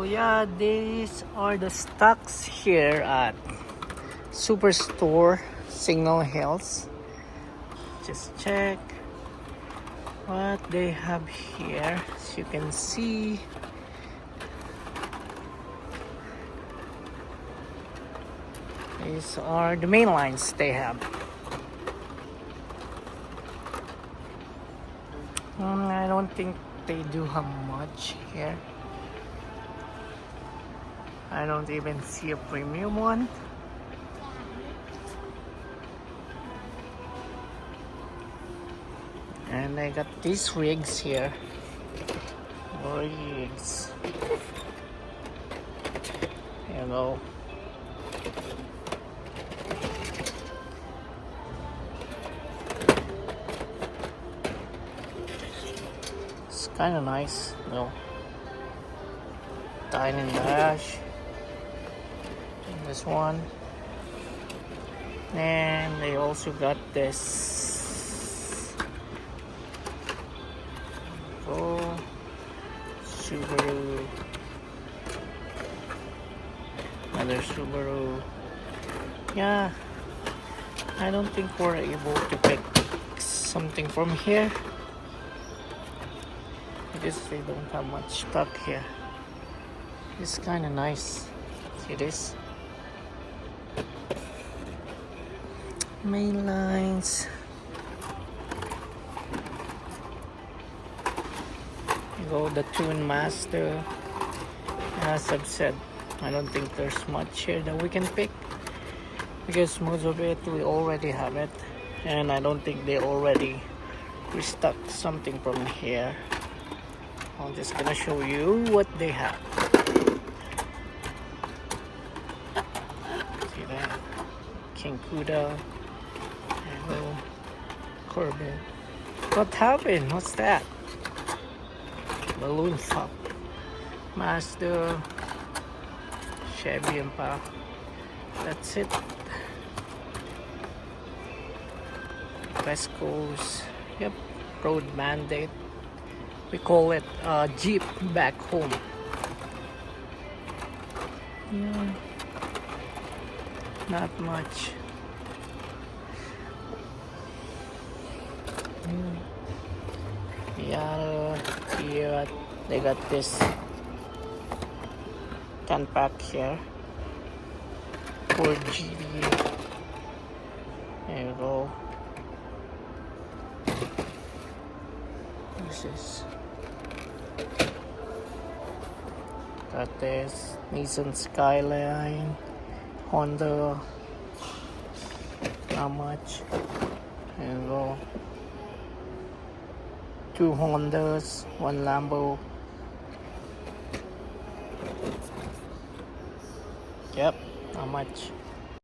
yeah, these are the stocks here at Superstore Signal Hills. Just check what they have here. As you can see, these are the main lines they have. I don't think they do have much here. I don't even see a premium one. And I got these rigs here. Rigs. There you go. It's kind of nice, though. Dining dash. This one, and they also got this Subaru, another Subaru. Yeah, I don't think we're able to pick something from here because they don't have much stock here. It's kind of nice. See this? Main lines. You go the Tune Master. As I've said, I don't think there's much here that we can pick because most of it we already have it, and I don't think they already restocked something from here. I'm just gonna show you what they have. See that? King Kuda. Hello, Corvette. What happened? What's that? Balloon Pop. Mazda. Chevy and pa. That's it. West Coast. Yep. Road Mandate. We call it Jeep back home. Yeah. Not much. Yeah, here they got this can pack here for GD. There you go. This is got this Nissan Skyline, Honda. Not much. There you go. 2 Hondas, 1 Lambo. Yep, not much.